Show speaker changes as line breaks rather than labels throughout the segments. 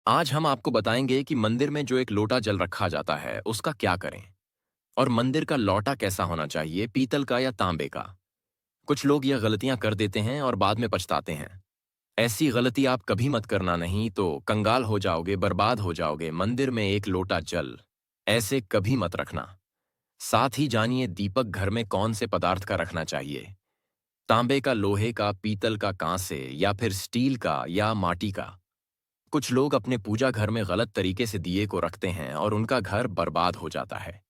आज हम आपको बताएंगे कि मंदिर में जो एक लोटा जल रखा जाता है उसका क्या करें और मंदिर का लौटा कैसा होना चाहिए, पीतल का या तांबे का। कुछ लोग यह गलतियां कर देते हैं और बाद में पछताते हैं। ऐसी गलती आप कभी मत करना, नहीं तो कंगाल हो जाओगे, बर्बाद हो जाओगे। मंदिर में एक लोटा जल ऐसे कभी मत रखना। साथ ही जानिए दीपक घर में कौन से पदार्थ का रखना चाहिए। तांबे का, लोहे का, पीतल का, कांसे या फिर स्टील का या माटी का। कुछ लोग अपने पूजा घर में गलत तरीके से दिए को रखते हैं और उनका घर बर्बाद हो जाता है।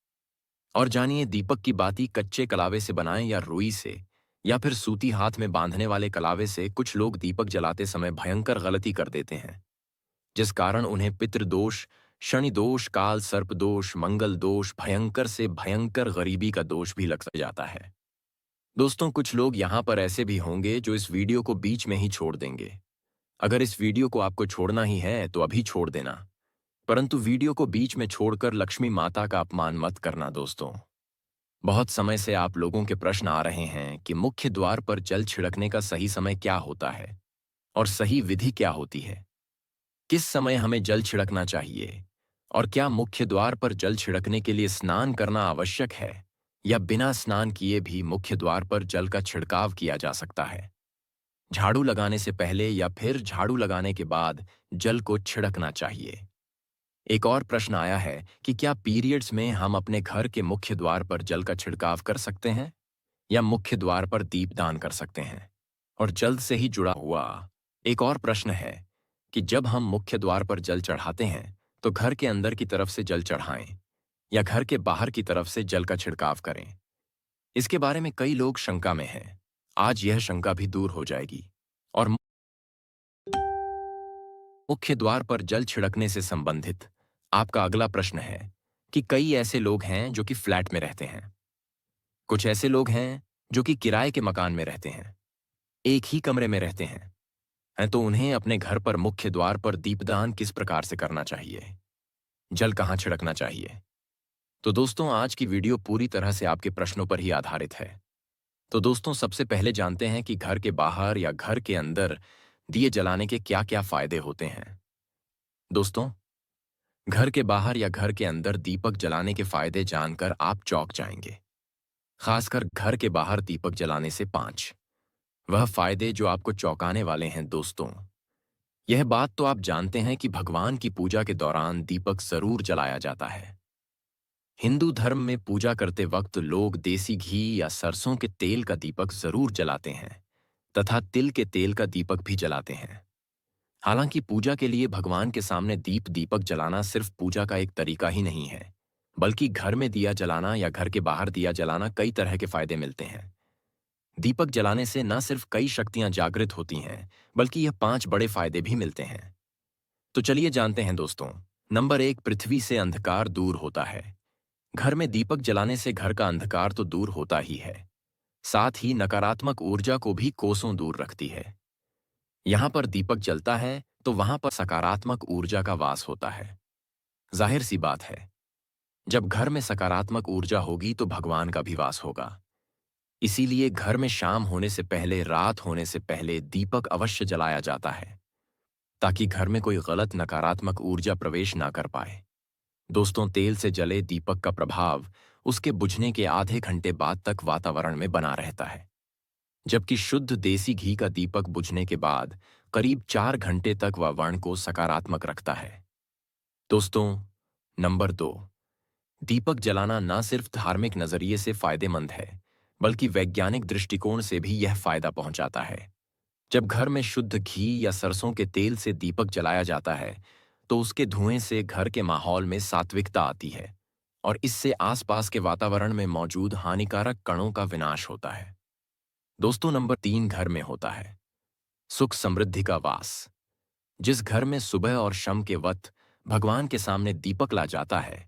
और जानिए दीपक की बाती कच्चे कलावे से बनाएं या रुई से या फिर सूती हाथ में बांधने वाले कलावे से। कुछ लोग दीपक जलाते समय भयंकर गलती कर देते हैं, जिस कारण उन्हें पितृदोष, शनि दोष, काल सर्प दोष, मंगल दोष, भयंकर से भयंकर गरीबी का दोष भी लग जाता है। दोस्तों, कुछ लोग यहाँ पर ऐसे भी होंगे जो इस वीडियो को बीच में ही छोड़ देंगे। अगर इस वीडियो को आपको छोड़ना ही है तो अभी छोड़ देना, परंतु वीडियो को बीच में छोड़कर लक्ष्मी माता का अपमान मत करना। दोस्तों, बहुत समय से आप लोगों के प्रश्न आ रहे हैं कि मुख्य द्वार पर जल छिड़कने का सही समय क्या होता है और सही विधि क्या होती है। किस समय हमें जल छिड़कना चाहिए और क्या मुख्य द्वार पर जल छिड़कने के लिए स्नान करना आवश्यक है या बिना स्नान किए भी मुख्य द्वार पर जल का छिड़काव किया जा सकता है। झाड़ू लगाने से पहले या फिर झाड़ू लगाने के बाद जल को छिड़कना चाहिए। एक और प्रश्न आया है कि क्या पीरियड्स में हम अपने घर के मुख्य द्वार पर जल का छिड़काव कर सकते हैं या मुख्य द्वार पर दीपदान कर सकते हैं। और जल से ही जुड़ा हुआ एक और प्रश्न है कि जब हम मुख्य द्वार पर जल चढ़ाते हैं तो घर के अंदर की तरफ से जल चढ़ाएं या घर के बाहर की तरफ से जल का छिड़काव करें। इसके बारे में कई लोग शंका में हैं। आज यह शंका भी दूर हो जाएगी। और मुख्य द्वार पर जल छिड़कने से संबंधित आपका अगला प्रश्न है कि कई ऐसे लोग हैं जो कि फ्लैट में रहते हैं। कुछ ऐसे लोग हैं जो कि किराए के मकान में रहते हैं, एक ही कमरे में रहते हैं तो उन्हें अपने घर पर मुख्य द्वार पर दीपदान किस प्रकार से करना चाहिए, जल कहाँ छिड़कना चाहिए। तो दोस्तों, आज की वीडियो पूरी तरह से आपके प्रश्नों पर ही आधारित है। तो दोस्तों, सबसे पहले जानते हैं कि घर के बाहर या घर के अंदर दिए जलाने के क्या क्या फायदे होते हैं। दोस्तों, घर के बाहर या घर के अंदर दीपक जलाने के फायदे जानकर आप चौंक जाएंगे। खासकर घर के बाहर दीपक जलाने से 5 वह फायदे जो आपको चौंकाने वाले हैं। दोस्तों, यह बात तो आप जानते हैं कि भगवान की पूजा के दौरान दीपक जरूर जलाया जाता है। हिंदू धर्म में पूजा करते वक्त लोग देसी घी या सरसों के तेल का दीपक जरूर जलाते हैं तथा तिल के तेल का दीपक भी जलाते हैं। हालांकि पूजा के लिए भगवान के सामने दीपक जलाना सिर्फ पूजा का एक तरीका ही नहीं है, बल्कि घर में दिया जलाना या घर के बाहर दिया जलाना कई तरह के फायदे मिलते हैं। दीपक जलाने से न सिर्फ कई शक्तियां जागृत होती हैं, बल्कि यह 5 बड़े फायदे भी मिलते हैं। तो चलिए जानते हैं दोस्तों। नंबर 1, पृथ्वी से अंधकार दूर होता है। घर में दीपक जलाने से घर का अंधकार तो दूर होता ही है, साथ ही नकारात्मक ऊर्जा को भी कोसों दूर रखती है। यहां पर दीपक जलता है तो वहां पर सकारात्मक ऊर्जा का वास होता है। जाहिर सी बात है, जब घर में सकारात्मक ऊर्जा होगी तो भगवान का भी वास होगा। इसीलिए घर में शाम होने से पहले, रात होने से पहले दीपक अवश्य जलाया जाता है, ताकि घर में कोई गलत नकारात्मक ऊर्जा प्रवेश ना कर पाए। दोस्तों, तेल से जले दीपक का प्रभाव उसके बुझने के आधे घंटे बाद तक वातावरण में बना रहता है, जबकि शुद्ध देसी घी का दीपक बुझने के बाद करीब 4 घंटे तक वह वर्ण को सकारात्मक रखता है। दोस्तों, नंबर 2, दीपक जलाना न सिर्फ धार्मिक नजरिए से फायदेमंद है, बल्कि वैज्ञानिक दृष्टिकोण से भी यह फायदा पहुंचाता है। जब घर में शुद्ध घी या सरसों के तेल से दीपक जलाया जाता है तो उसके धुएं से घर के माहौल में सात्विकता आती है और इससे आसपास के वातावरण में मौजूद हानिकारक कणों का विनाश होता है। दोस्तों, नंबर 3, घर में होता है सुख समृद्धि का वास। जिस घर में सुबह और शाम के वक्त भगवान के सामने दीपक ला जाता है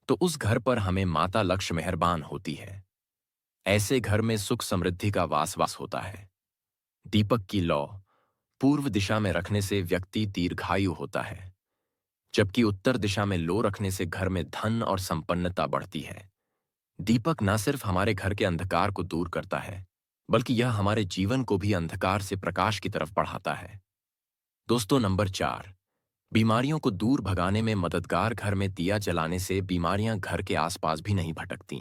तो उस घर पर हमें माता लक्ष्मी मेहरबान होती है। ऐसे घर में सुख समृद्धि का वास होता है। दीपक की लौ पूर्व दिशा में रखने से व्यक्ति दीर्घायु होता है, जबकि उत्तर दिशा में लो रखने से घर में धन और संपन्नता बढ़ती है। दीपक न सिर्फ हमारे घर के अंधकार को दूर करता है, बल्कि यह हमारे जीवन को भी अंधकार से प्रकाश की तरफ बढ़ाता है। दोस्तों, नंबर 4, बीमारियों को दूर भगाने में मददगार। घर में दिया जलाने से बीमारियां घर के आसपास भी नहीं भटकती।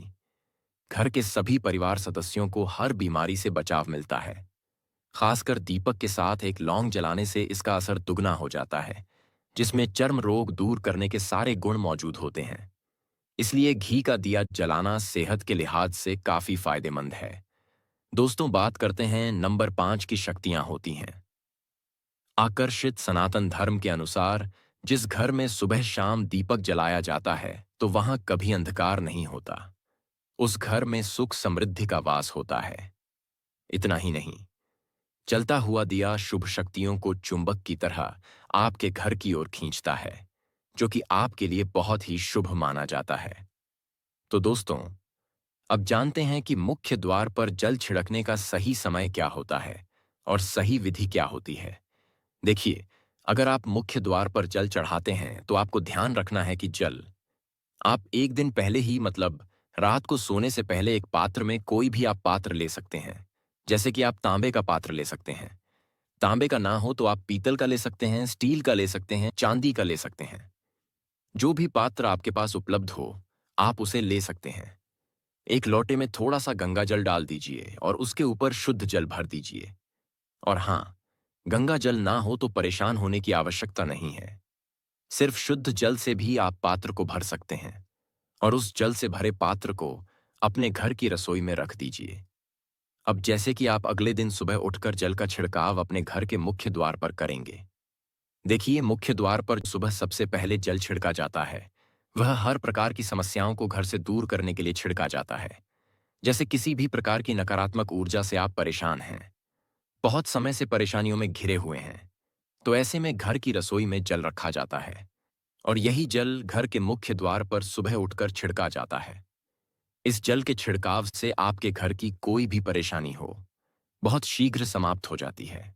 घर के सभी परिवार सदस्यों को हर बीमारी से बचाव मिलता है। खासकर दीपक के साथ एक लौंग जलाने से इसका असर दुगना हो जाता है, जिसमें चर्म रोग दूर करने के सारे गुण मौजूद होते हैं। इसलिए घी का दिया जलाना सेहत के लिहाज से काफी फायदेमंद है। दोस्तों, बात करते हैं नंबर 5 की शक्तियां होती हैं। आकर्षित सनातन धर्म के अनुसार जिस घर में सुबह शाम दीपक जलाया जाता है तो वहां कभी अंधकार नहीं होता। उस घर में सुख समृद्धि का वास होता है। इतना ही नहीं, जलता हुआ दिया शुभ शक्तियों को चुंबक की तरह आपके घर की ओर खींचता है, जो कि आपके लिए बहुत ही शुभ माना जाता है। तो दोस्तों, अब जानते हैं कि मुख्य द्वार पर जल छिड़कने का सही समय क्या होता है और सही विधि क्या होती है। देखिए, अगर आप मुख्य द्वार पर जल चढ़ाते हैं तो आपको ध्यान रखना है कि जल आप एक दिन पहले ही, मतलब रात को सोने से पहले, एक पात्र में, कोई भी आप पात्र ले सकते हैं। जैसे कि आप तांबे का पात्र ले सकते हैं। तांबे का ना हो तो आप पीतल का ले सकते हैं, स्टील का ले सकते हैं, चांदी का ले सकते हैं। जो भी पात्र आपके पास उपलब्ध हो, आप उसे ले सकते हैं। एक लोटे में थोड़ा सा गंगा जल डाल दीजिए और उसके ऊपर शुद्ध जल भर दीजिए। और हाँ, गंगा जल ना हो तो परेशान होने की आवश्यकता नहीं है। सिर्फ शुद्ध जल से भी आप पात्र को भर सकते हैं और उस जल से भरे पात्र को अपने घर की रसोई में रख दीजिए। अब जैसे कि आप अगले दिन सुबह उठकर जल का छिड़काव अपने घर के मुख्य द्वार पर करेंगे। देखिए, मुख्य द्वार पर सुबह सबसे पहले जल छिड़का जाता है। वह हर प्रकार की समस्याओं को घर से दूर करने के लिए छिड़का जाता है। जैसे किसी भी प्रकार की नकारात्मक ऊर्जा से आप परेशान हैं, बहुत समय से परेशानियों में घिरे हुए हैं, तो ऐसे में घर की रसोई में जल रखा जाता है और यही जल घर के मुख्य द्वार पर सुबह उठकर छिड़का जाता है। इस जल के छिड़काव से आपके घर की कोई भी परेशानी हो, बहुत शीघ्र समाप्त हो जाती है।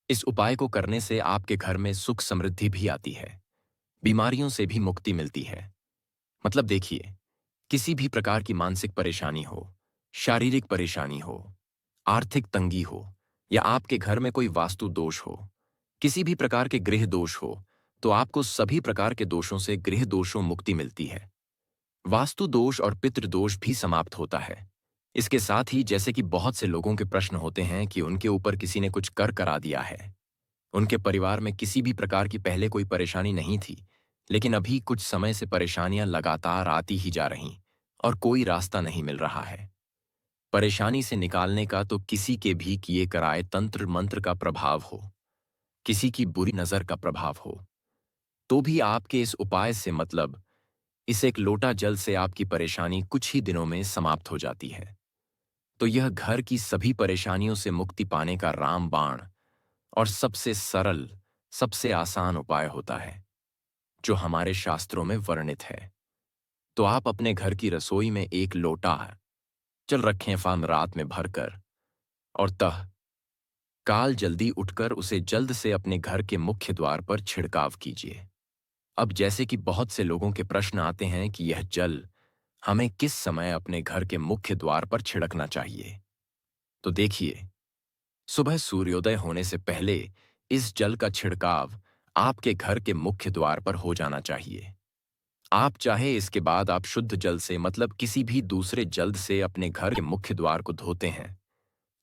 इस उपाय को करने से आपके घर में सुख समृद्धि भी आती है, बीमारियों से भी मुक्ति मिलती है। मतलब देखिए, किसी भी प्रकार की मानसिक परेशानी हो, शारीरिक परेशानी हो, आर्थिक तंगी हो, या आपके घर में कोई वास्तु दोष हो, किसी भी प्रकार के गृह दोष हो, तो आपको सभी प्रकार के दोषों से, गृह दोषों, मुक्ति मिलती है। वास्तु दोष और पितृ दोष भी समाप्त होता है। इसके साथ ही, जैसे कि बहुत से लोगों के प्रश्न होते हैं कि उनके ऊपर किसी ने कुछ कर करा दिया है। उनके परिवार में किसी भी प्रकार की पहले कोई परेशानी नहीं थी, लेकिन अभी कुछ समय से परेशानियां लगातार आती ही जा रहीं और कोई रास्ता नहीं मिल रहा है। परेशानी से निकालने का तो किसी के भी किए कराए तंत्र मंत्र का प्रभाव हो, किसी की बुरी नजर का प्रभाव हो, तो भी आपके इस उपाय से, मतलब इस एक लोटा जल से, आपकी परेशानी कुछ ही दिनों में समाप्त हो जाती है। तो यह घर की सभी परेशानियों से मुक्ति पाने का रामबाण और सबसे सरल, सबसे आसान उपाय होता है, जो हमारे शास्त्रों में वर्णित है। तो आप अपने घर की रसोई में एक लोटा जल रखें, फान रात में भरकर, और तह काल जल्दी उठकर उसे जल्द से अपने घर के मुख्य द्वार पर छिड़काव कीजिए। अब जैसे कि बहुत से लोगों के प्रश्न आते हैं कि यह जल हमें किस समय अपने घर के मुख्य द्वार पर छिड़कना चाहिए, तो देखिए, सुबह सूर्योदय होने से पहले इस जल का छिड़काव आपके घर के मुख्य द्वार पर हो जाना चाहिए। आप चाहे इसके बाद आप शुद्ध जल से, मतलब किसी भी दूसरे जल से, अपने घर के मुख्य द्वार को धोते हैं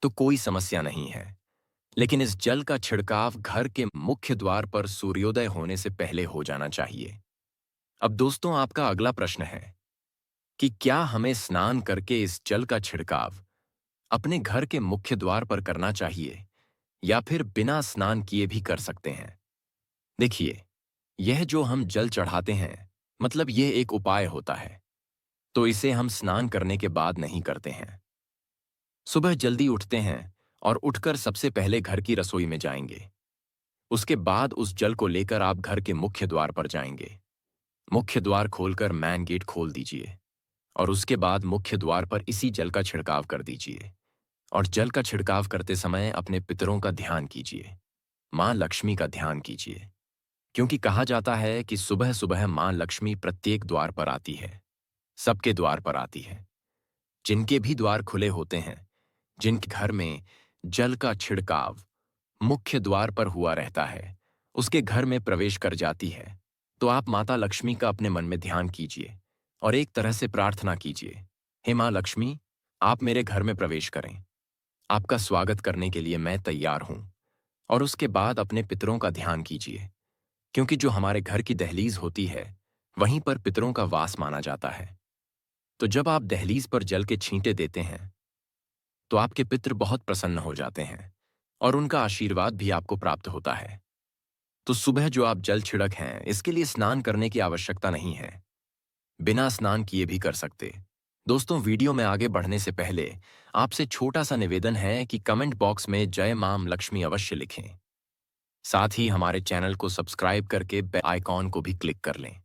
तो कोई समस्या नहीं है, लेकिन इस जल का छिड़काव घर के मुख्य द्वार पर सूर्योदय होने से पहले हो जाना चाहिए। अब दोस्तों, आपका अगला प्रश्न है कि क्या हमें स्नान करके इस जल का छिड़काव अपने घर के मुख्य द्वार पर करना चाहिए या फिर बिना स्नान किए भी कर सकते हैं। देखिए, यह जो हम जल चढ़ाते हैं, मतलब यह एक उपाय होता है, तो इसे हम स्नान करने के बाद नहीं करते हैं। सुबह जल्दी उठते हैं और उठकर सबसे पहले घर की रसोई में जाएंगे। उसके बाद उस जल को लेकर आप घर के मुख्य द्वार पर जाएंगे। मुख्य द्वार खोलकर मैन गेट खोल दीजिए और उसके बाद मुख्य द्वार पर इसी जल का छिड़काव कर दीजिए। और जल का छिड़काव करते समय अपने पितरों का ध्यान कीजिए, मां लक्ष्मी का ध्यान कीजिए, क्योंकि कहा जाता है कि सुबह सुबह मां लक्ष्मी प्रत्येक द्वार पर आती है, सबके द्वार पर आती है। जिनके भी द्वार खुले होते हैं, जिनके घर में जल का छिड़काव मुख्य द्वार पर हुआ रहता है, उसके घर में प्रवेश कर जाती है, तो आप माता लक्ष्मी का अपने मन में ध्यान कीजिए और एक तरह से प्रार्थना कीजिए, हे माँ लक्ष्मी, आप मेरे घर में प्रवेश करें। आपका स्वागत करने के लिए मैं तैयार हूं। और उसके बाद अपने पितरों का ध्यान कीजिए, क्योंकि जो हमारे घर की दहलीज होती है, वहीं पर पितरों का वास माना जाता है। तो जब आप दहलीज पर जल के छींटे देते हैं, तो आपके पितृ बहुत प्रसन्न हो जाते हैं और उनका आशीर्वाद भी आपको प्राप्त होता है। तो सुबह जो आप जल छिड़क हैं, इसके लिए स्नान करने की आवश्यकता नहीं है। बिना स्नान किए भी कर सकते। दोस्तों, वीडियो में आगे बढ़ने से पहले आपसे छोटा सा निवेदन है कि कमेंट बॉक्स में जय माम लक्ष्मी अवश्य लिखें। साथ ही हमारे चैनल को सब्सक्राइब करके बेल आइकॉन को भी क्लिक कर लें।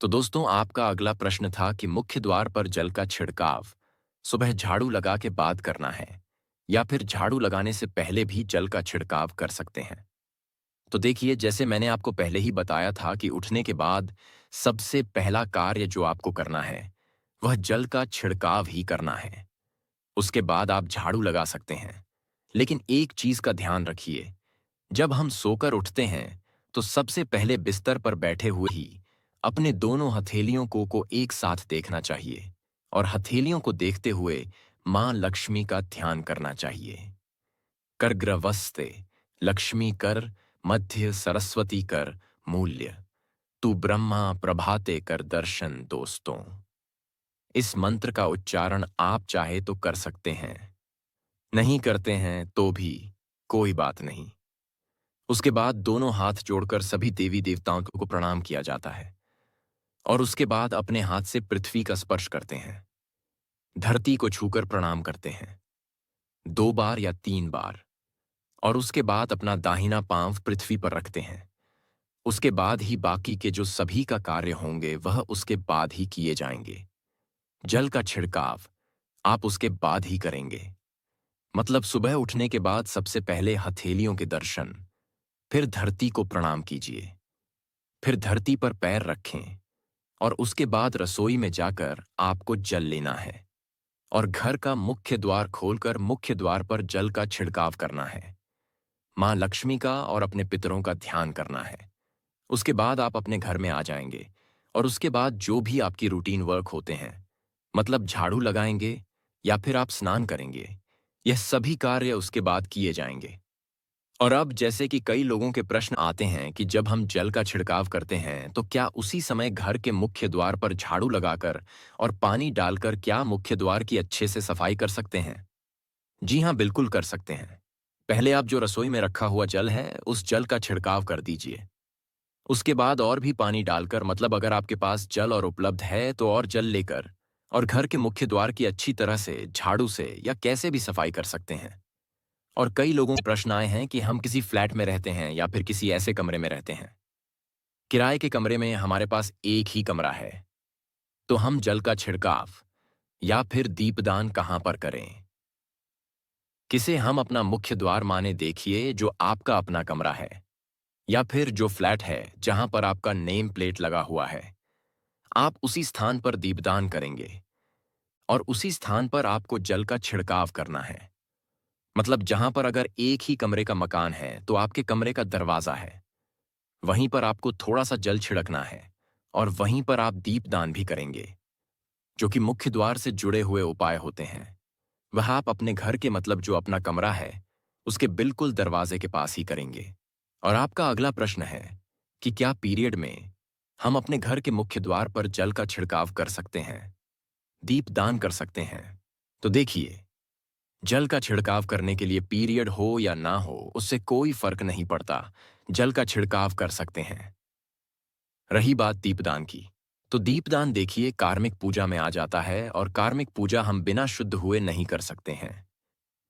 तो दोस्तों, आपका अगला प्रश्न था कि मुख्य द्वार पर जल का छिड़काव सुबह झाड़ू लगा के बाद करना है या फिर झाड़ू लगाने से पहले भी जल का छिड़काव कर सकते हैं। तो देखिए, जैसे मैंने आपको पहले ही बताया था कि उठने के बाद सबसे पहला कार्य जो आपको करना है, वह जल का छिड़काव ही करना है। उसके बाद आप झाड़ू लगा सकते हैं। लेकिन एक चीज का ध्यान रखिए, जब हम सोकर उठते हैं, तो सबसे पहले बिस्तर पर बैठे हुए ही अपने दोनों हथेलियों को एक साथ देखना चाहिए और हथेलियों को देखते हुए मां लक्ष्मी का ध्यान करना चाहिए। करग्रवस्ते लक्ष्मी कर, मध्य सरस्वती कर, मूल्य तू ब्रह्मा प्रभाते कर दर्शन दोस्तों। इस मंत्र का उच्चारण आप चाहे तो कर सकते हैं, नहीं करते हैं तो भी कोई बात नहीं। उसके बाद दोनों हाथ जोड़कर सभी देवी देवताओं को प्रणाम किया जाता है और उसके बाद अपने हाथ से पृथ्वी का स्पर्श करते हैं, धरती को छूकर प्रणाम करते हैं 2 बार या 3 बार। और उसके बाद अपना दाहिना पांव पृथ्वी पर रखते हैं। उसके बाद ही बाकी के जो सभी का कार्य होंगे, वह उसके बाद ही किए जाएंगे। जल का छिड़काव आप उसके बाद ही करेंगे। मतलब सुबह उठने के बाद सबसे पहले हथेलियों के दर्शन, फिर धरती को प्रणाम कीजिए, फिर धरती पर पैर रखें और उसके बाद रसोई में जाकर आपको जल लेना है और घर का मुख्य द्वार खोलकर मुख्य द्वार पर जल का छिड़काव करना है। मां लक्ष्मी का और अपने पितरों का ध्यान करना है। उसके बाद आप अपने घर में आ जाएंगे और उसके बाद जो भी आपकी रूटीन वर्क होते हैं, मतलब झाड़ू लगाएंगे या फिर आप स्नान करेंगे, यह सभी कार्य उसके बाद किए जाएंगे। और अब जैसे कि कई लोगों के प्रश्न आते हैं कि जब हम जल का छिड़काव करते हैं, तो क्या उसी समय घर के मुख्य द्वार पर झाड़ू लगाकर और पानी डालकर क्या मुख्य द्वार की अच्छे से सफाई कर सकते हैं? जी हाँ, बिल्कुल कर सकते हैं। पहले आप जो रसोई में रखा हुआ जल है, उस जल का छिड़काव कर दीजिए। उसके बाद और भी पानी डालकर, मतलब अगर आपके पास जल और उपलब्ध है तो और जल लेकर, और घर के मुख्य द्वार की अच्छी तरह से झाड़ू से या कैसे भी सफाई कर सकते हैं। और कई लोगों के प्रश्न आए हैं कि हम किसी फ्लैट में रहते हैं या फिर किसी ऐसे कमरे में रहते हैं, किराए के कमरे में हमारे पास एक ही कमरा है, तो हम जल का छिड़काव या फिर दीपदान कहां पर करें? किसे हम अपना मुख्य द्वार माने देखिए, जो आपका अपना कमरा है या फिर जो फ्लैट है जहां पर आपका नेम प्लेट लगा हुआ है, आप उसी स्थान पर दीपदान करेंगे और उसी स्थान पर आपको जल का छिड़काव करना है। मतलब जहां पर अगर एक ही कमरे का मकान है, तो आपके कमरे का दरवाजा है, वहीं पर आपको थोड़ा सा जल छिड़कना है और वहीं पर आप दीपदान भी करेंगे, जो कि मुख्य द्वार से जुड़े हुए उपाय होते हैं। वह आप अपने घर के, मतलब जो अपना कमरा है, उसके बिल्कुल दरवाजे के पास ही करेंगे। और आपका अगला प्रश्न है कि क्या पीरियड में हम अपने घर के मुख्य द्वार पर जल का छिड़काव कर सकते हैं, दीपदान कर सकते हैं? तो देखिए, जल का छिड़काव करने के लिए पीरियड हो या ना हो, उससे कोई फर्क नहीं पड़ता, जल का छिड़काव कर सकते हैं। रही बात दीपदान की, तो दीपदान देखिए कार्मिक पूजा में आ जाता है और कार्मिक पूजा हम बिना शुद्ध हुए नहीं कर सकते हैं।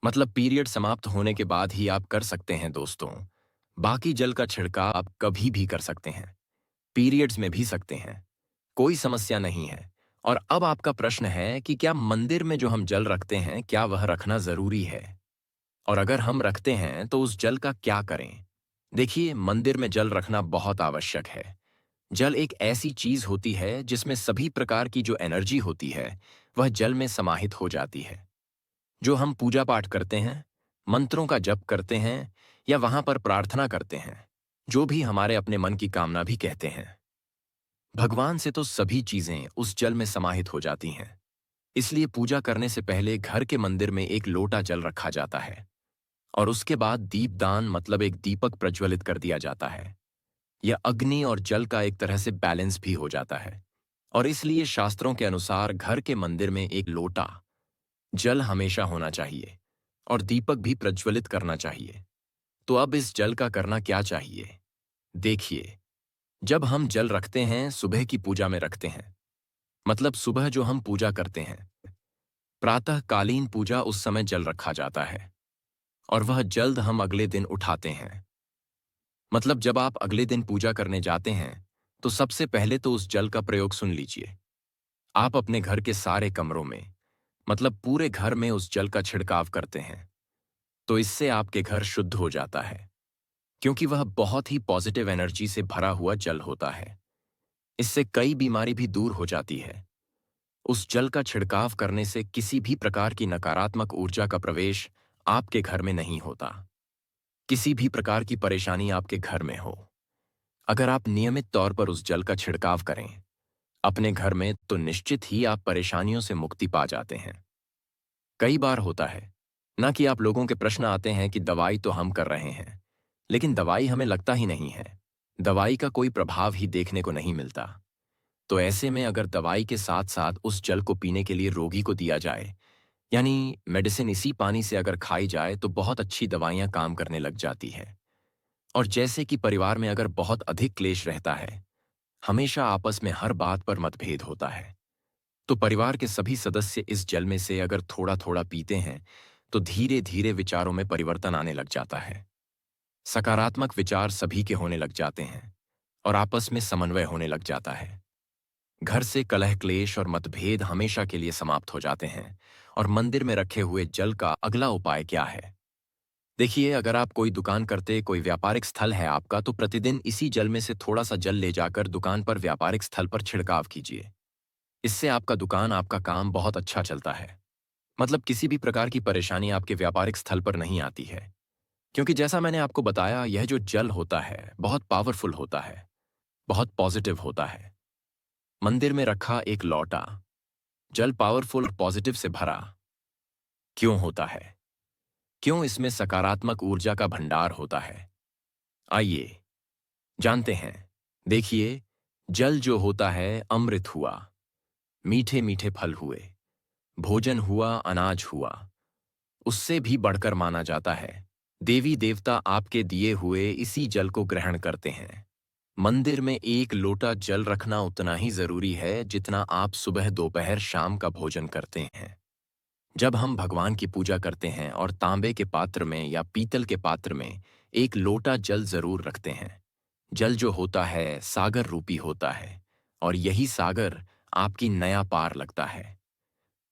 मतलब पीरियड समाप्त होने के बाद ही आप कर सकते हैं दोस्तों। बाकी जल का छिड़काव आप कभी भी कर सकते हैं, पीरियड्स में भी सकते हैं, कोई समस्या नहीं है। और अब आपका प्रश्न है कि क्या मंदिर में जो हम जल रखते हैं, क्या वह रखना जरूरी है? और अगर हम रखते हैं तो उस जल का क्या करें? देखिए, मंदिर में जल रखना बहुत आवश्यक है। जल एक ऐसी चीज होती है जिसमें सभी प्रकार की जो एनर्जी होती है, वह जल में समाहित हो जाती है। जो हम पूजा पाठ करते हैं, मंत्रों का जप करते हैं या वहां पर प्रार्थना करते हैं, जो भी हमारे अपने मन की कामना भी कहते हैं। भगवान से तो सभी चीजें उस जल में समाहित हो जाती हैं। इसलिए पूजा करने से पहले घर के मंदिर में एक लोटा जल रखा जाता है और उसके बाद दीपदान मतलब एक दीपक प्रज्वलित कर दिया जाता है। यह अग्नि और जल का एक तरह से बैलेंस भी हो जाता है और इसलिए शास्त्रों के अनुसार घर के मंदिर में एक लोटा जल हमेशा होना चाहिए और दीपक भी प्रज्वलित करना चाहिए। तो अब इस जल का करना क्या चाहिए? देखिए, जब हम जल रखते हैं सुबह की पूजा में रखते हैं, मतलब सुबह जो हम पूजा करते हैं, प्रातःकालीन पूजा उस समय जल रखा जाता है और वह जल्द हम अगले दिन उठाते हैं। मतलब जब आप अगले दिन पूजा करने जाते हैं तो सबसे पहले तो उस जल का प्रयोग सुन लीजिए। आप अपने घर के सारे कमरों में मतलब पूरे घर में उस जल का छिड़काव करते हैं तो इससे आपके घर शुद्ध हो जाता है, क्योंकि वह बहुत ही पॉजिटिव एनर्जी से भरा हुआ जल होता है। इससे कई बीमारी भी दूर हो जाती है। उस जल का छिड़काव करने से किसी भी प्रकार की नकारात्मक ऊर्जा का प्रवेश आपके घर में नहीं होता। किसी भी प्रकार की परेशानी आपके घर में हो, अगर आप नियमित तौर पर उस जल का छिड़काव करें अपने घर में तो निश्चित ही आप परेशानियों से मुक्ति पा जाते हैं। कई बार होता है ना कि आप लोगों के प्रश्न आते हैं कि दवाई तो हम कर रहे हैं, लेकिन दवाई हमें लगता ही नहीं है, दवाई का कोई प्रभाव ही देखने को नहीं मिलता। तो ऐसे में अगर दवाई के साथ साथ उस जल को पीने के लिए रोगी को दिया जाए, यानी मेडिसिन इसी पानी से अगर खाई जाए तो बहुत अच्छी दवाइयां काम करने लग जाती है। और जैसे कि परिवार में अगर बहुत अधिक क्लेश रहता है, हमेशा आपस में हर बात पर मतभेद होता है, तो परिवार के सभी सदस्य इस जल में से अगर थोड़ा थोड़ा पीते हैं तो धीरे धीरे विचारों में परिवर्तन आने लग जाता है। सकारात्मक विचार सभी के होने लग जाते हैं और आपस में समन्वय होने लग जाता है। घर से कलह क्लेश और मतभेद हमेशा के लिए समाप्त हो जाते हैं। और मंदिर में रखे हुए जल का अगला उपाय क्या है? देखिए, अगर आप कोई दुकान करते कोई व्यापारिक स्थल है आपका तो प्रतिदिन इसी जल में से थोड़ा सा जल ले जाकर दुकान पर व्यापारिक स्थल पर छिड़काव कीजिए। इससे आपका दुकान आपका काम बहुत अच्छा चलता है। मतलब किसी भी प्रकार की परेशानी आपके व्यापारिक स्थल पर नहीं आती है, क्योंकि जैसा मैंने आपको बताया यह जो जल होता है बहुत पावरफुल होता है, बहुत पॉजिटिव होता है। मंदिर में रखा एक लौटा जल पावरफुल और पॉजिटिव से भरा क्यों होता है? क्यों इसमें सकारात्मक ऊर्जा का भंडार होता है? आइए जानते हैं। देखिए, जल जो होता है अमृत हुआ, मीठे मीठे फल हुए, भोजन हुआ, अनाज हुआ, उससे भी बढ़कर माना जाता है देवी देवता आपके दिए हुए इसी जल को ग्रहण करते हैं। मंदिर में एक लोटा जल रखना उतना ही जरूरी है जितना आप सुबह दोपहर शाम का भोजन करते हैं। जब हम भगवान की पूजा करते हैं और तांबे के पात्र में या पीतल के पात्र में एक लोटा जल जरूर रखते हैं। जल जो होता है सागर रूपी होता है और यही सागर आपकी नया पार लगता है।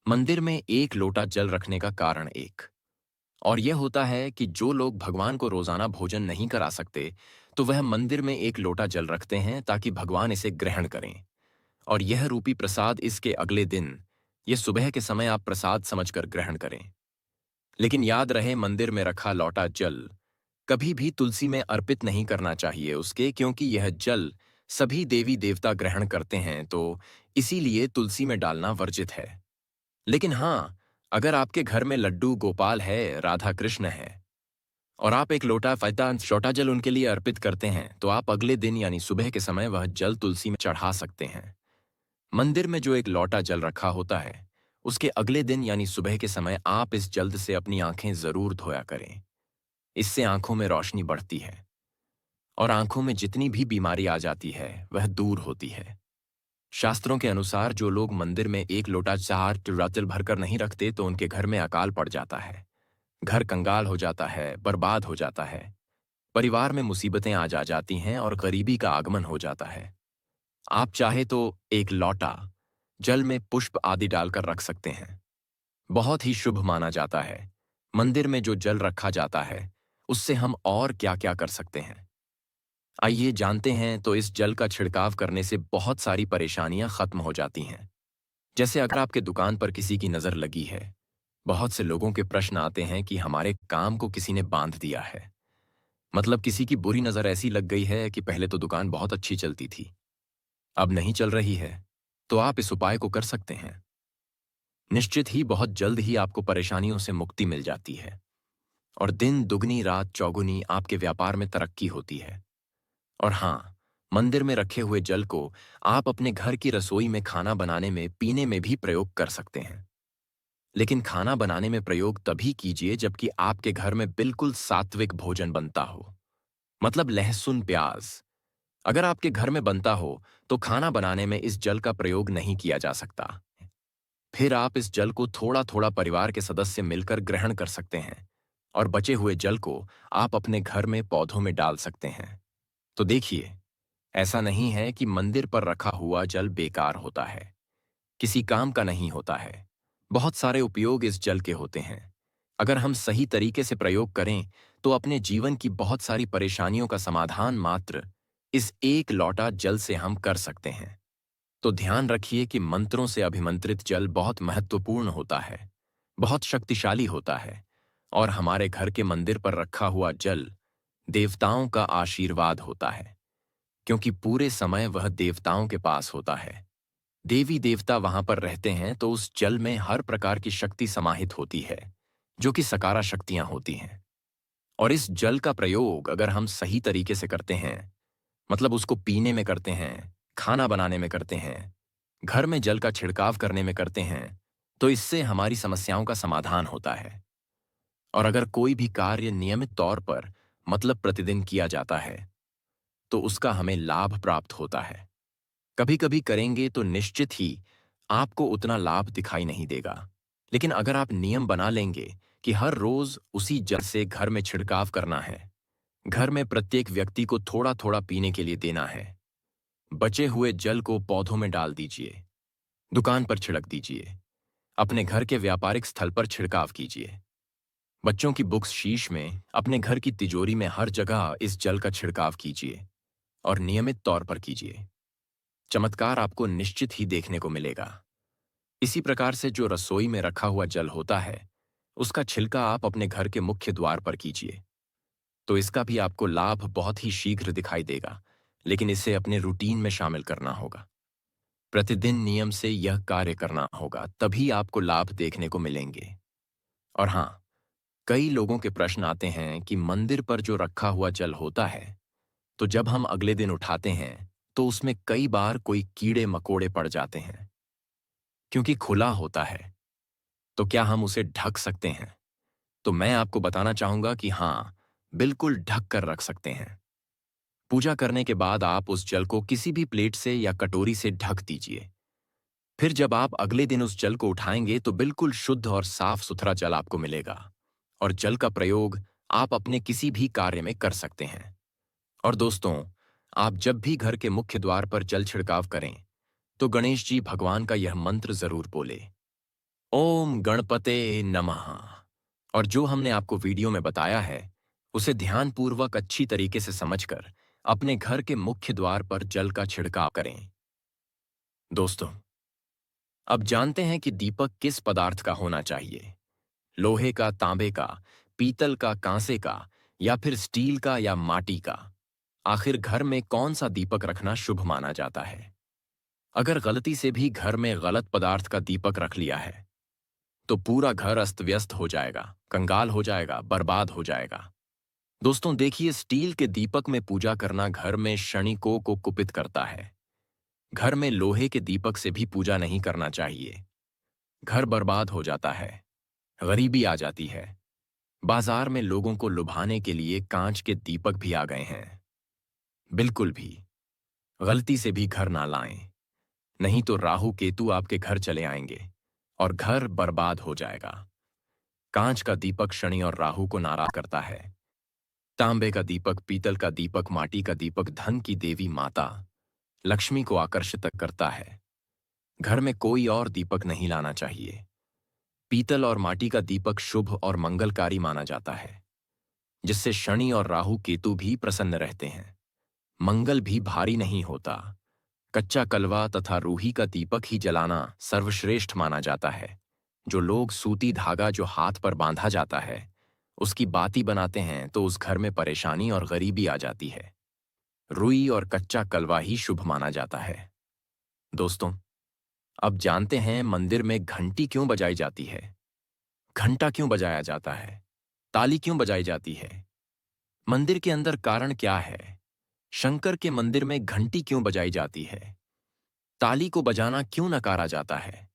मंदिर में एक लोटा जल रखने का कारण एक और यह होता है कि जो लोग भगवान को रोजाना भोजन नहीं करा सकते तो वह मंदिर में एक लोटा जल रखते हैं ताकि भगवान इसे ग्रहण करें और यह रूपी प्रसाद इसके अगले दिन ये सुबह के समय आप प्रसाद समझकर ग्रहण करें। लेकिन याद रहे, मंदिर में रखा लौटा जल कभी भी तुलसी में अर्पित नहीं करना चाहिए उसके, क्योंकि यह जल सभी देवी देवता ग्रहण करते हैं तो इसीलिए तुलसी में डालना वर्जित है। लेकिन हाँ, अगर आपके घर में लड्डू गोपाल है, राधा कृष्ण है और आप एक लोटा फैता छोटा जल उनके लिए अर्पित करते हैं तो आप अगले दिन यानी सुबह के समय वह जल तुलसी में चढ़ा सकते हैं। मंदिर में जो एक लौटा जल रखा होता है उसके अगले दिन यानी सुबह के समय आप इस जल्द से अपनी आंखें जरूर धोया करें। इससे आंखों में रोशनी बढ़ती है और आंखों में जितनी भी बीमारी आ जाती है वह दूर होती है। शास्त्रों के अनुसार जो लोग मंदिर में एक लोटा चार जल भरकर नहीं रखते तो उनके घर में अकाल पड़ जाता है, घर कंगाल हो जाता है, बर्बाद हो जाता है, परिवार में मुसीबतें आ जा जाती हैं और गरीबी का आगमन हो जाता है। आप चाहे तो एक लौटा जल में पुष्प आदि डालकर रख सकते हैं, बहुत ही शुभ माना जाता है। मंदिर में जो जल रखा जाता है उससे हम और क्या क्या कर सकते हैं, आइए जानते हैं। तो इस जल का छिड़काव करने से बहुत सारी परेशानियां खत्म हो जाती हैं। जैसे अगर आपके दुकान पर किसी की नजर लगी है, बहुत से लोगों के प्रश्न आते हैं कि हमारे काम को किसी ने बांध दिया है, मतलब किसी की बुरी नज़र ऐसी लग गई है कि पहले तो दुकान बहुत अच्छी चलती थी, अब नहीं चल रही है, तो आप इस उपाय को कर सकते हैं। निश्चित ही बहुत जल्द ही आपको परेशानियों से मुक्ति मिल जाती है और दिन दुगनी रात चौगुनी आपके व्यापार में तरक्की होती है। और हाँ, मंदिर में रखे हुए जल को आप अपने घर की रसोई में खाना बनाने में पीने में भी प्रयोग कर सकते हैं। लेकिन खाना बनाने में प्रयोग तभी कीजिए जबकि आपके घर में बिल्कुल सात्विक भोजन बनता हो, मतलब लहसुन प्याज। अगर आपके घर में बनता हो तो खाना बनाने में इस जल का प्रयोग नहीं किया जा सकता। फिर आप इस जल को थोड़ा थोड़ा परिवार के सदस्य मिलकर ग्रहण कर सकते हैं और बचे हुए जल को आप अपने घर में पौधों में डाल सकते हैं। तो देखिए, ऐसा नहीं है कि मंदिर पर रखा हुआ जल बेकार होता है, किसी काम का नहीं होता है। बहुत सारे उपयोग इस जल के होते हैं। अगर हम सही तरीके से प्रयोग करें तो अपने जीवन की बहुत सारी परेशानियों का समाधान मात्र इस एक लौटा जल से हम कर सकते हैं। तो ध्यान रखिए कि मंत्रों से अभिमंत्रित जल बहुत महत्वपूर्ण होता है, बहुत शक्तिशाली होता है और हमारे घर के मंदिर पर रखा हुआ जल देवताओं का आशीर्वाद होता है, क्योंकि पूरे समय वह देवताओं के पास होता है। देवी देवता वहां पर रहते हैं तो उस जल में हर प्रकार की शक्ति समाहित होती है, जो कि सकारा शक्तियां होती हैं। और इस जल का प्रयोग अगर हम सही तरीके से करते हैं, मतलब उसको पीने में करते हैं, खाना बनाने में करते हैं, घर में जल का छिड़काव करने में करते हैं, तो इससे हमारी समस्याओं का समाधान होता है। और अगर कोई भी कार्य नियमित तौर पर, मतलब प्रतिदिन किया जाता है, तो उसका हमें लाभ प्राप्त होता है। कभी कभी करेंगे तो निश्चित ही आपको उतना लाभ दिखाई नहीं देगा, लेकिन अगर आप नियम बना लेंगे कि हर रोज उसी जल से घर में छिड़काव करना है, घर में प्रत्येक व्यक्ति को थोड़ा थोड़ा पीने के लिए देना है, बचे हुए जल को पौधों में डाल दीजिए, दुकान पर छिड़क दीजिए, अपने घर के व्यापारिक स्थल पर छिड़काव कीजिए, बच्चों की बुक्स शीश में, अपने घर की तिजोरी में, हर जगह इस जल का छिड़काव कीजिए और नियमित तौर पर कीजिए। चमत्कार आपको निश्चित ही देखने को मिलेगा। इसी प्रकार से जो रसोई में रखा हुआ जल होता है, उसका छिलका आप अपने घर के मुख्य द्वार पर कीजिए, तो इसका भी आपको लाभ बहुत ही शीघ्र दिखाई देगा, लेकिन इसे अपने रूटीन में शामिल करना होगा। प्रतिदिन नियम से यह कार्य करना होगा, तभी आपको लाभ देखने को मिलेंगे। और हाँ, कई लोगों के प्रश्न आते हैं कि मंदिर पर जो रखा हुआ जल होता है, तो जब हम अगले दिन उठाते हैं तो उसमें कई बार कोई कीड़े मकोड़े पड़ जाते हैं, क्योंकि खुला होता है। तो क्या हम उसे ढक सकते हैं? तो मैं आपको बताना चाहूंगा कि हाँ, बिल्कुल ढक कर रख सकते हैं। पूजा करने के बाद आप उस जल को किसी भी प्लेट से या कटोरी से ढक दीजिए। फिर जब आप अगले दिन उस जल को उठाएंगे तो बिल्कुल शुद्ध और साफ सुथरा जल आपको मिलेगा और जल का प्रयोग आप अपने किसी भी कार्य में कर सकते हैं। और दोस्तों, आप जब भी घर के मुख्य द्वार पर जल छिड़काव करें तो गणेश जी भगवान का यह मंत्र जरूर बोले, ओम गणपते नमः। और जो हमने आपको वीडियो में बताया है उसे ध्यानपूर्वक अच्छी तरीके से समझकर अपने घर के मुख्य द्वार पर जल का छिड़काव करें। दोस्तों, अब जानते हैं कि दीपक किस पदार्थ का होना चाहिए, लोहे का, तांबे का, पीतल का, कांसे का, या फिर स्टील का या माटी का। आखिर घर में कौन सा दीपक रखना शुभ माना जाता है? अगर गलती से भी घर में गलत पदार्थ का दीपक रख लिया है तो पूरा घर अस्त व्यस्त हो जाएगा, कंगाल हो जाएगा, बर्बाद हो जाएगा। दोस्तों देखिए, स्टील के दीपक में पूजा करना घर में क्षणिकों को कुपित करता है। घर में लोहे के दीपक से भी पूजा नहीं करना चाहिए। घर बर्बाद हो जाता है, गरीबी आ जाती है। बाजार में लोगों को लुभाने के लिए कांच के दीपक भी आ गए हैं। बिल्कुल भी गलती से भी घर ना लाएं, नहीं तो राहु केतु आपके घर चले आएंगे और घर बर्बाद हो जाएगा। कांच का दीपक शनि और राहु को नाराज करता है। तांबे का दीपक, पीतल का दीपक, माटी का दीपक धन की देवी माता लक्ष्मी को आकर्षित करता है। घर में कोई और दीपक नहीं लाना चाहिए। पीतल और माटी का दीपक शुभ और मंगलकारी माना जाता है, जिससे शनि और राहु केतु भी प्रसन्न रहते हैं। मंगल भी भारी नहीं होता। कच्चा कलवा तथा रूही का दीपक ही जलाना सर्वश्रेष्ठ माना जाता है। जो लोग सूती धागा जो हाथ पर बांधा जाता है उसकी बाती बनाते हैं तो उस घर में परेशानी और गरीबी आ जाती है। रुई और कच्चा कलवा ही शुभ माना जाता है। दोस्तों, अब जानते हैं मंदिर में घंटी क्यों बजाई जाती है, घंटा क्यों बजाया जाता है, ताली क्यों बजाई जाती है, मंदिर के अंदर कारण क्या है, शंकर के मंदिर में घंटी क्यों बजाई जाती है, ताली को बजाना क्यों नकारा जाता है।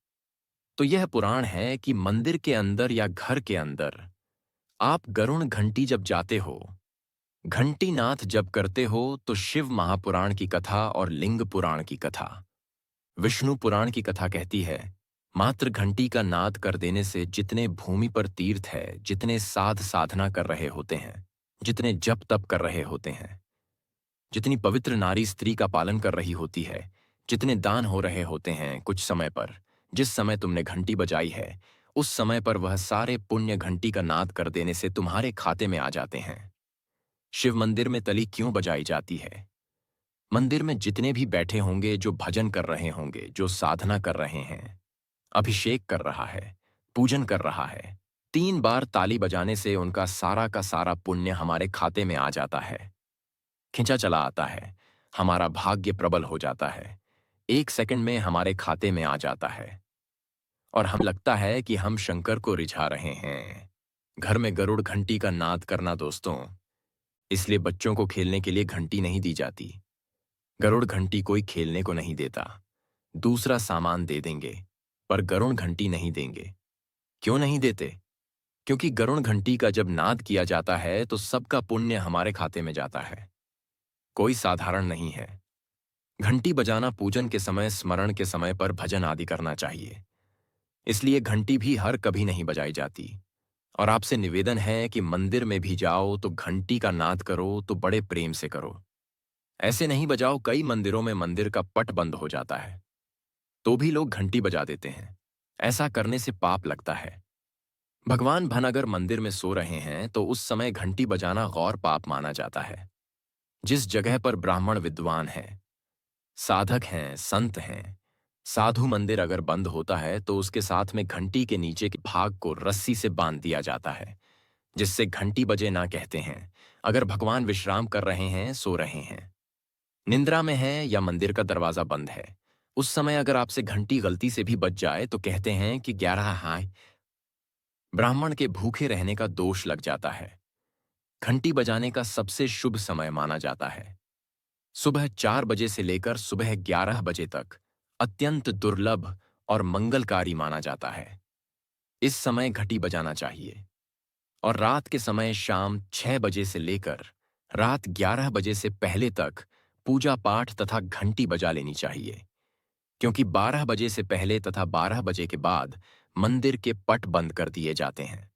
तो यह पुराण है कि मंदिर के अंदर या घर के अंदर आप गरुण घंटी जब जाते हो, घंटी नाथ जब करते हो, तो शिव महापुराण की कथा और लिंग पुराण की कथा, विष्णु पुराण की कथा कहती है, मात्र घंटी का नाद कर देने से जितने भूमि पर तीर्थ है, जितने साध साधना कर रहे होते हैं, जितने जप तप कर रहे होते हैं, जितनी पवित्र नारी स्त्री का पालन कर रही होती है, जितने दान हो रहे होते हैं, कुछ समय पर जिस समय तुमने घंटी बजाई है, उस समय पर वह सारे पुण्य घंटी का नाद कर देने से तुम्हारे खाते में आ जाते हैं। शिव मंदिर में तली क्यों बजाई जाती है? मंदिर में जितने भी बैठे होंगे, जो भजन कर रहे होंगे, जो साधना कर रहे हैं, अभिषेक कर रहा है, पूजन कर रहा है, 3 बार ताली बजाने से उनका सारा का सारा पुण्य हमारे खाते में आ जाता है, खिंचा चला आता है, हमारा भाग्य प्रबल हो जाता है, 1 सेकंड में हमारे खाते में आ जाता है और हम लगता है कि हम शंकर को रिझा रहे हैं। घर में गरुड़ घंटी का नाद करना दोस्तों, इसलिए बच्चों को खेलने के लिए घंटी नहीं दी जाती। गरुड़ घंटी कोई खेलने को नहीं देता, दूसरा सामान दे देंगे, पर गरुड़ घंटी नहीं देंगे। क्यों नहीं देते? क्योंकि गरुड़ घंटी का जब नाद किया जाता है तो सबका पुण्य हमारे खाते में जाता है, कोई साधारण नहीं है। घंटी बजाना पूजन के समय, स्मरण के समय पर भजन आदि करना चाहिए, इसलिए घंटी भी हर कभी नहीं बजाई जाती। और आपसे निवेदन है कि मंदिर में भी जाओ तो घंटी का नाद करो तो बड़े प्रेम से करो, ऐसे नहीं बजाओ। कई मंदिरों में मंदिर का पट बंद हो जाता है तो भी लोग घंटी बजा देते हैं, ऐसा करने से पाप लगता है। भगवान भन अगर मंदिर में सो रहे हैं तो उस समय घंटी बजाना गौर पाप माना जाता है। जिस जगह पर ब्राह्मण विद्वान हैं, साधक हैं, संत हैं, साधु मंदिर अगर बंद होता है तो उसके साथ में घंटी के नीचे के भाग को रस्सी से बांध दिया जाता है, जिससे घंटी बजे ना कहते हैं। अगर भगवान विश्राम कर रहे हैं, सो रहे हैं, निंद्रा में हैं या मंदिर का दरवाजा बंद है, उस समय अगर आपसे घंटी गलती से भी बज जाए तो कहते हैं कि 11 हाय, ब्राह्मण के भूखे रहने का दोष लग जाता है। घंटी बजाने का सबसे शुभ समय माना जाता है सुबह 4 बजे से लेकर सुबह 11 बजे तक, अत्यंत दुर्लभ और मंगलकारी माना जाता है। इस समय घंटी बजाना चाहिए। और रात के समय शाम 6 बजे से लेकर रात 11 बजे से पहले तक पूजा पाठ तथा घंटी बजा लेनी चाहिए, क्योंकि 12 बजे से पहले तथा 12 बजे के बाद मंदिर के पट बंद कर दिए जाते हैं।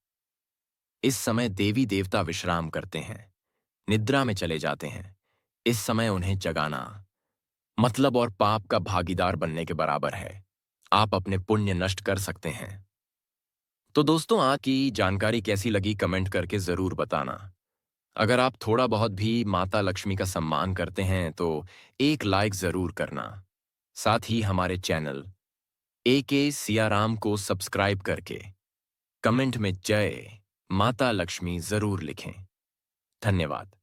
इस समय देवी देवता विश्राम करते हैं, निद्रा में चले जाते हैं। इस समय उन्हें जगाना मतलब और पाप का भागीदार बनने के बराबर है। आप अपने पुण्य नष्ट कर सकते हैं। तो दोस्तों, आज की जानकारी कैसी लगी कमेंट करके जरूर बताना। अगर आप थोड़ा बहुत भी माता लक्ष्मी का सम्मान करते हैं तो एक लाइक जरूर करना। साथ ही हमारे चैनल AK सियाराम को सब्सक्राइब करके कमेंट में जय माता लक्ष्मी जरूर लिखें। धन्यवाद।